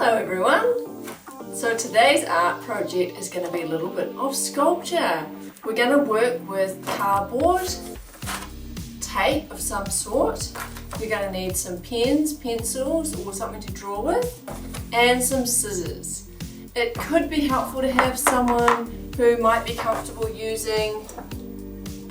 Hello everyone! So today's art project is going to be a little bit of sculpture. We're going to work with cardboard, tape of some sort. You're going to need some pens, pencils or something to draw with, and some scissors. It could be helpful to have someone who might be comfortable using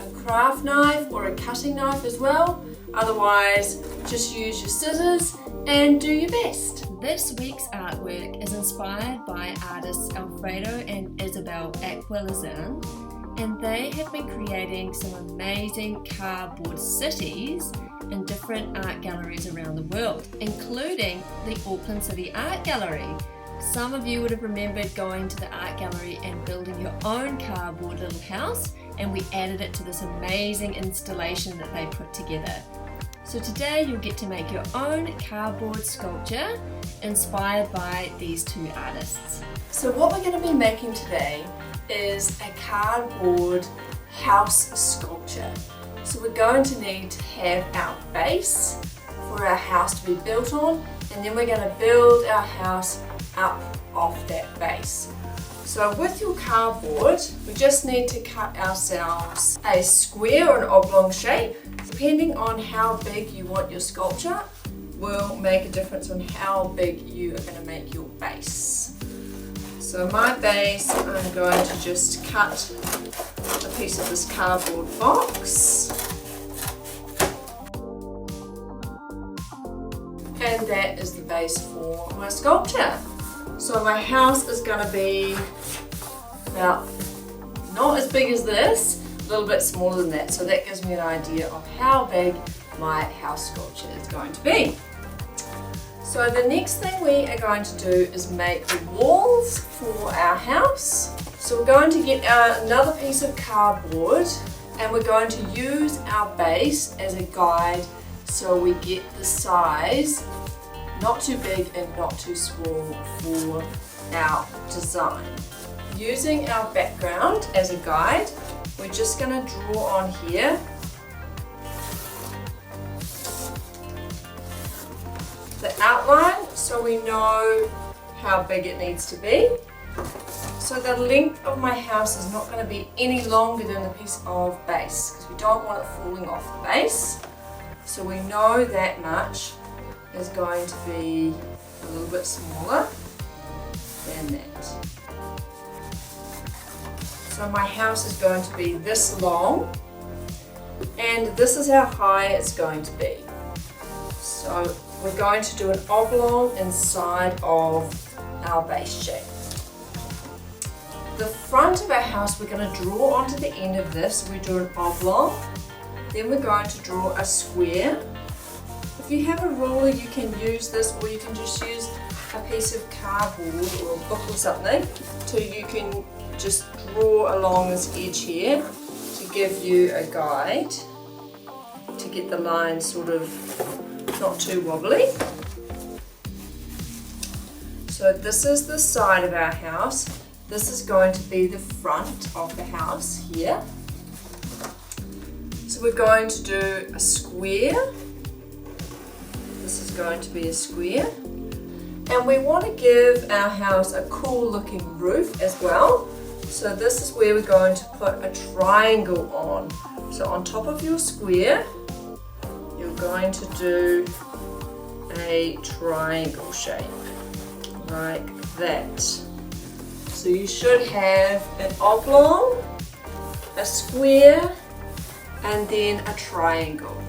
a craft knife or a cutting knife as well. Otherwise, just use your scissors and do your best. This week's artwork is inspired by artists Alfredo and Isobel Aquilizan, and they have been creating some amazing cardboard cities in different art galleries around the world, including the Auckland City Art Gallery. Some of you would have remembered going to the art gallery and building your own cardboard little house, and we added it to this amazing installation that they put together. So today you'll get to make your own cardboard sculpture inspired by these two artists. So what we're going to be making today is a cardboard house sculpture. So we're going to need to have our base for our house to be built on, and then we're going to build our house up off that base. So with your cardboard, we just need to cut ourselves a square or an oblong shape. Depending on how big you want your sculpture will make a difference on how big you are going to make your base. So my base, I'm going to just cut a piece of this cardboard box. And that is the base for my sculpture. So my house is going to be about not as big as this, a little bit smaller than that. So that gives me an idea of how big my house sculpture is going to be. So the next thing we are going to do is make the walls for our house. So we're going to get another piece of cardboard and we're going to use our base as a guide so we get the size not too big and not too small for our design. Using our background as a guide, we're just going to draw on here the outline so we know how big it needs to be. So the length of my house is not going to be any longer than the piece of base because we don't want it falling off the base. So we know that much is going to be a little bit smaller than that. So my house is going to be this long, and this is how high it's going to be. So we're going to do an oblong inside of our base shape. The front of our house we're going to draw onto the end of this. We do an oblong, then we're going to draw a square. If you have a ruler you can use this, or you can just use a piece of cardboard or a book or something so you can just draw along this edge here to give you a guide to get the line sort of not too wobbly. So this is the side of our house. This is going to be the front of the house here. So we're going to do a square. This is going to be a square. And we want to give our house a cool looking roof as well. So this is where we're going to put a triangle on. So on top of your square, you're going to do a triangle shape like that. So you should have an oblong, a square, and then a triangle.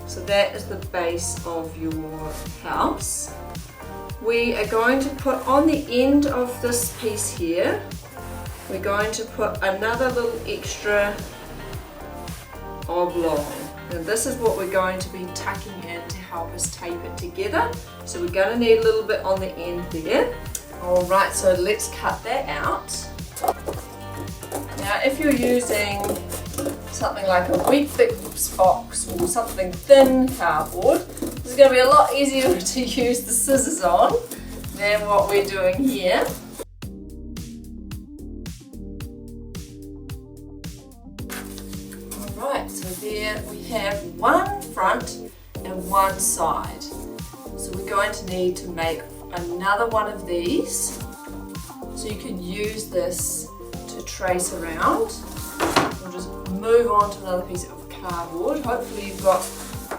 So that is the base of your house. We are going to put on the end of this piece here, we're going to put another little extra oblong. Now this is what we're going to be tucking in to help us tape it together. So we're going to need a little bit on the end there. Alright, so let's cut that out. Now if you're using something like a wheat bix box or something thin cardboard, this is going to be a lot easier to use the scissors on than what we're doing here. Alright, so there we have one front and one side. So we're going to need to make another one of these. So you can use this to trace around. We'll just move on to another piece of cardboard. Hopefully you've got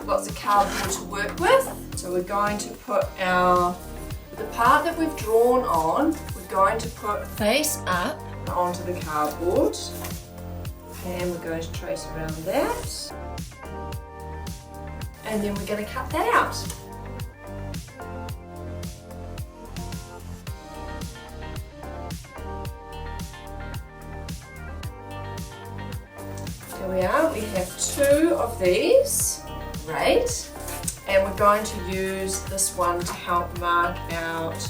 lots of cardboard to work with. So we're going to put the part that we've drawn on, we're going to put face up onto the cardboard. And we're going to trace around that. And then we're going to cut that out. Here we are, we have 2 of these. Great. And we're going to use this one to help mark out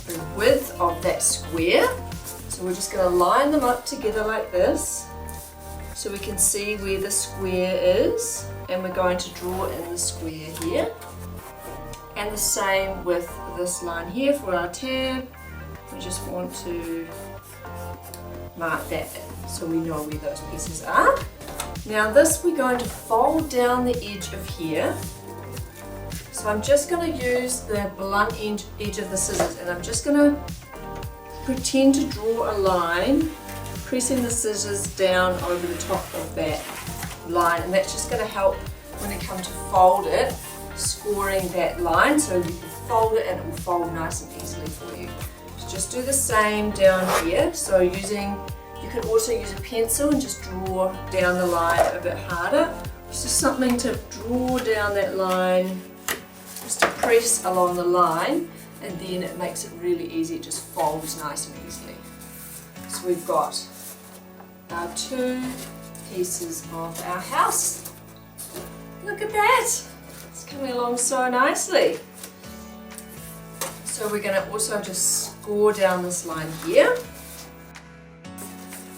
the width of that square. So we're just going to line them up together like this so we can see where the square is, and we're going to draw in the square here. And the same with this line here for our tab. We just want to mark that in so we know where those pieces are. Now this we're going to fold down the edge of here. So I'm just going to use the blunt edge of the scissors, and I'm just going to pretend to draw a line, pressing the scissors down over the top of that line, and that's just going to help when you come to fold it, scoring that line so you can fold it and it will fold nice and easily for you. So just do the same down here. So you can also use a pencil and just draw down the line a bit harder. It's just something to draw down that line, just to press along the line, and then it makes it really easy. It just folds nice and easily. So we've got our 2 pieces of our house. Look at that! It's coming along so nicely. So we're going to also just score down this line here,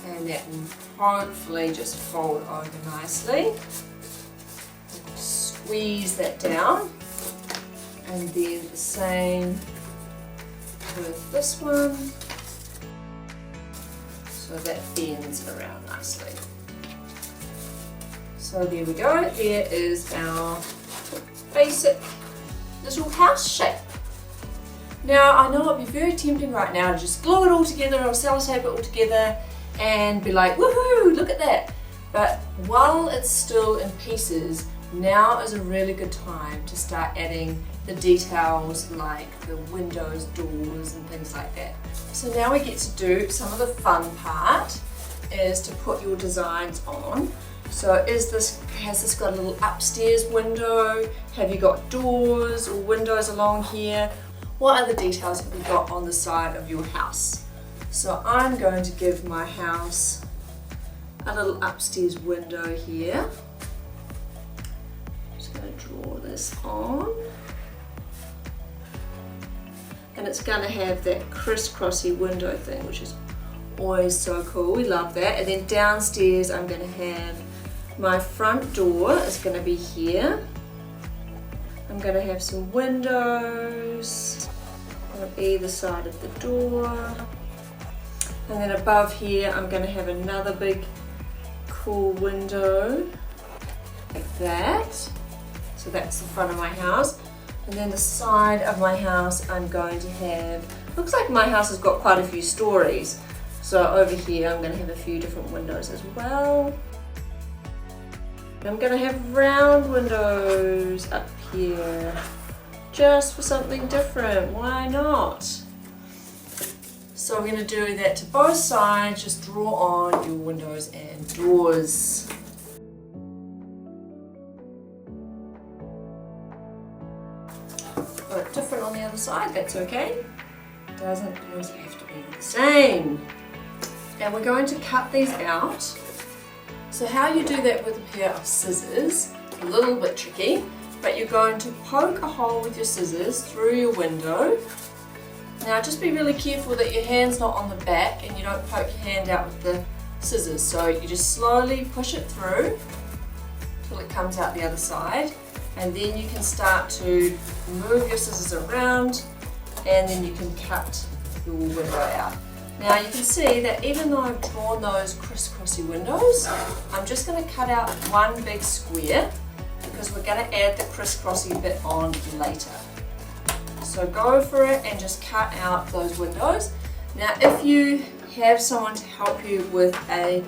and that will hopefully just fold over nicely. Squeeze that down, and then the same with this one, so that bends around nicely. So there we go, there is our basic little house shape. Now I know it'd be very tempting right now to just glue it all together or sellotape it all together and be like, woohoo, look at that. But while it's still in pieces, now is a really good time to start adding the details like the windows, doors and things like that. So now we get to do some of the fun part, is to put your designs on. So has this got a little upstairs window? Have you got doors or windows along here? What other details have you got on the side of your house? So I'm going to give my house a little upstairs window here. Just going to draw this on. And it's going to have that crisscrossy window thing, which is always so cool. We love that. And then downstairs I'm going to have my front door is going to be here. I'm going to have some windows on either side of the door. And then above here I'm going to have another big cool window like that. So that's the front of my house. And then the side of my house I'm going to have, looks like my house has got quite a few stories. So over here I'm going to have a few different windows as well. I'm going to have round windows up here, just for something different, why not? So we're going to do that to both sides, just draw on your windows and doors. Got it different on the other side, that's okay. Doesn't always have to be the same. And we're going to cut these out. So how you do that with a pair of scissors, a little bit tricky, but you're going to poke a hole with your scissors through your window. Now just be really careful that your hand's not on the back and you don't poke your hand out with the scissors. So you just slowly push it through till it comes out the other side, and then you can start to move your scissors around, and then you can cut your window out. Now you can see that even though I've drawn those crisscrossy windows, I'm just going to cut out one big square because we're going to add the crisscrossy bit on later. So go for it and just cut out those windows. Now if you have someone to help you with a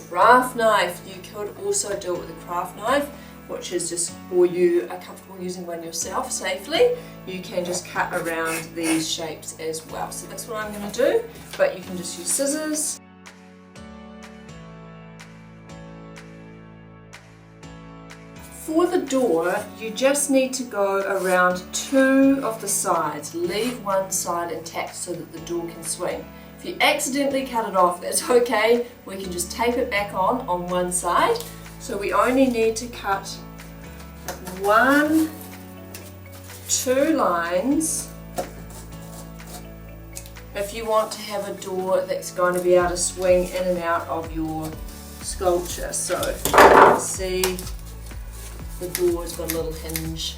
craft knife, you could also do it with a craft knife, which is just, or you are comfortable using one yourself safely, you can just cut around these shapes as well. So that's what I'm going to do, but you can just use scissors. For the door, you just need to go around 2 of the sides. Leave one side intact so that the door can swing. If you accidentally cut it off, that's okay. We can just tape it back on one side. So we only need to cut 1, 2 lines if you want to have a door that's going to be able to swing in and out of your sculpture. So see, the door's got a little hinge.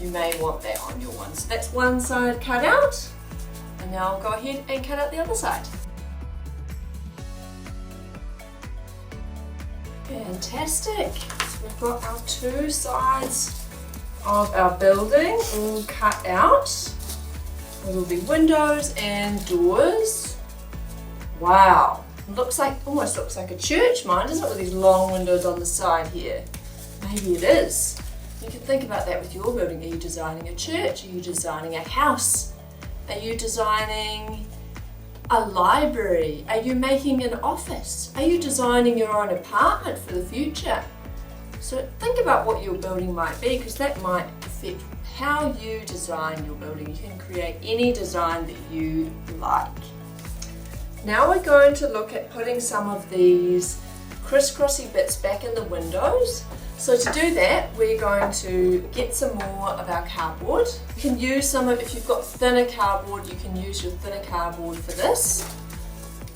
You may want that on your one. So that's one side cut out. And now I'll go ahead and cut out the other side. Fantastic. So we've got our 2 sides of our building all cut out. There will be windows and doors. Wow. Looks like, almost looks like a church, mine, doesn't it, with these long windows on the side here. Maybe it is. You can think about that with your building. Are you designing a church? Are you designing a house? Are you designing a library? Are you making an office? Are you designing your own apartment for the future? So think about what your building might be, because that might affect how you design your building. You can create any design that you like. Now we're going to look at putting some of these crisscrossy bits back in the windows. So to do that, we're going to get some more of our cardboard. You can use some of, if you've got thinner cardboard, you can use your thinner cardboard for this.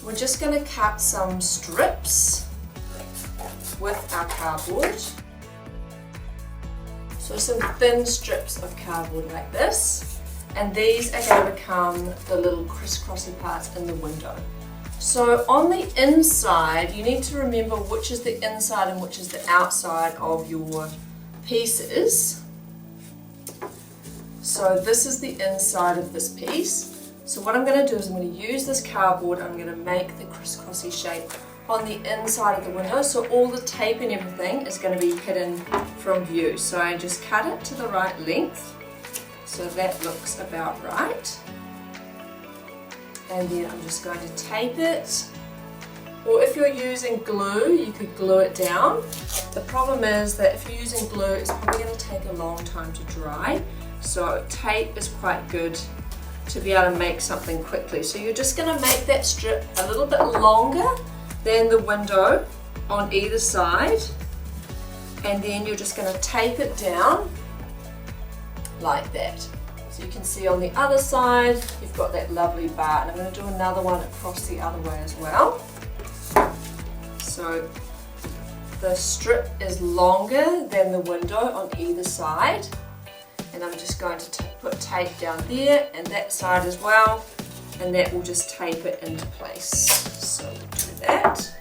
We're just going to cut some strips with our cardboard. So some thin strips of cardboard like this. And these are going to become the little crisscrossy parts in the window. So on the inside, you need to remember which is the inside and which is the outside of your pieces. So this is the inside of this piece. So what I'm going to do is I'm going to use this cardboard, I'm going to make the crisscrossy shape on the inside of the window, so all the tape and everything is going to be hidden from view. So I just cut it to the right length, so that looks about right. And then I'm just going to tape it. Or if you're using glue, you could glue it down. The problem is that if you're using glue, it's probably going to take a long time to dry. So tape is quite good to be able to make something quickly. So you're just going to make that strip a little bit longer than the window on either side. And then you're just going to tape it down like that. So you can see on the other side, you've got that lovely bar, and I'm going to do another one across the other way as well. So the strip is longer than the window on either side, and I'm just going to put tape down there and that side as well, and that will just tape it into place. So we'll do that.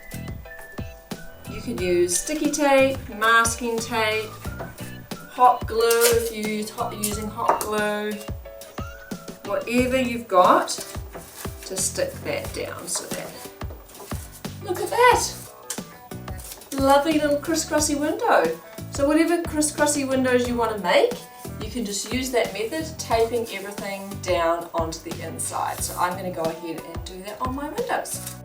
You can use sticky tape, masking tape, hot glue if you're using hot glue, whatever you've got to stick that down. So that, look at that, lovely little crisscrossy window. So whatever crisscrossy windows you want to make, you can just use that method, taping everything down onto the inside. So I'm going to go ahead and do that on my windows.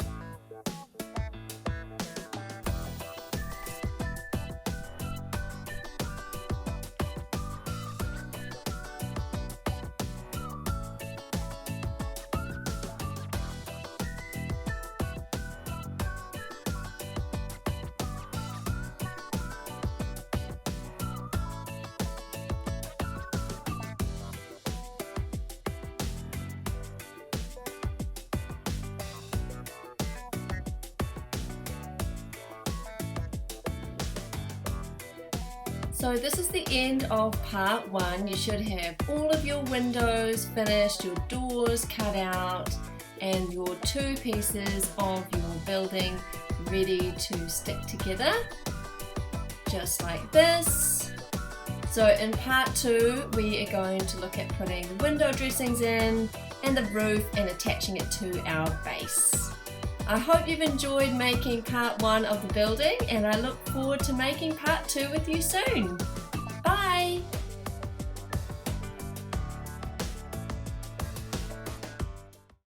So this is the end of part 1. You should have all of your windows finished, your doors cut out, and your 2 pieces of your building ready to stick together, just like this. So in part 2, we are going to look at putting window dressings in and the roof and attaching it to our base. I hope you've enjoyed making part 1 of the building, and I look forward to making part 2 with you soon. Bye!